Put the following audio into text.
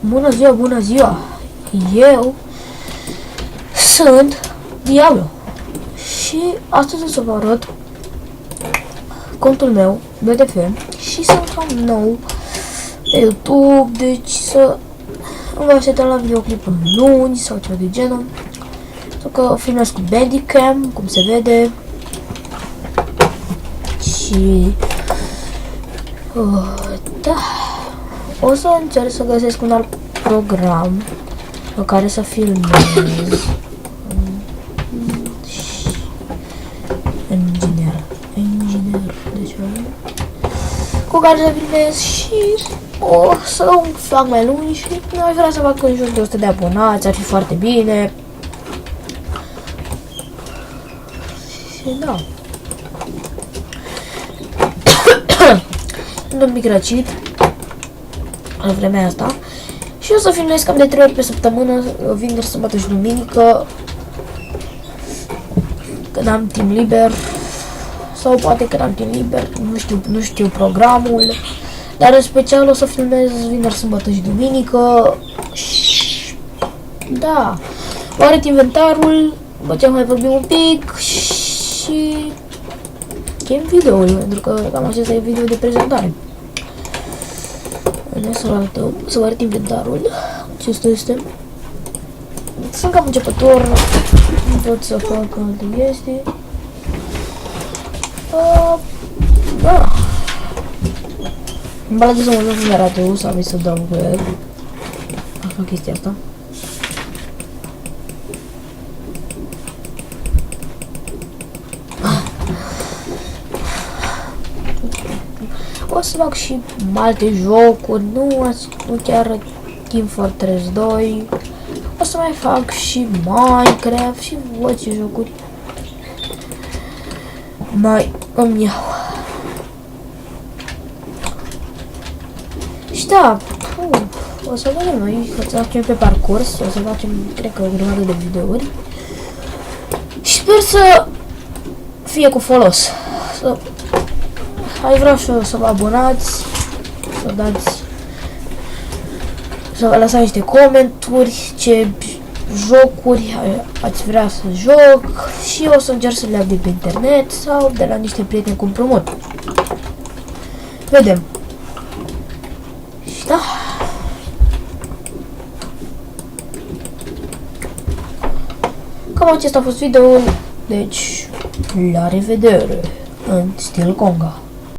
Bună ziua, bună ziua! Eu sunt Diablo și astăzi o să vă arăt contul meu, BDF, și sunt cam nou pe YouTube, deci să nu vă așteptăm la videoclipul luni sau ceva de genul. Sau că filmez cu Bandicam, cum se vede. Și da, o să încerc să găsesc un alt program pe care să filmez. Inginer, deci cu care să filmez și o să fac mai lung și aș vrea să fac în jur de 100 de abonați, ar fi foarte bine. Și da. Sunt un pic răcit la vremea asta și o să filmez cam de 3 ori pe săptămână, vineri, sâmbătă și duminică, când am timp liber, sau poate când am timp liber, nu știu programul, dar în special o să filmez vineri, sâmbătă și duminică. Și da, vă arăt inventarul, după ce am mai vorbit un pic și chem videoul, pentru că cam acesta e video de prezentare. Să vă arăt inventarul. Acesta este. Sunt cam începător, nu pot să fac alte chestii. Da. Îmi place să mă duc unde arată eu, să aveți să dau cu el. Fac chestia asta. O să fac și alte jocuri, nu chiar Team Fortress 2. O să mai fac și Minecraft și văd ce jocuri mai îmi iau. Și da, o să vedem noi, o să facem pe parcurs, o să facem, cred că, o grămadă de videouri. Și sper să fie cu folos. Vreau să vă abonați, să vă lăsați niște comentarii, ce jocuri ați vrea să joc și o să încerc să le iau de pe internet sau de la niște prieteni cu împrumut. Vedem. Și da. Cam acesta a fost videoul, deci la revedere în stil Conga.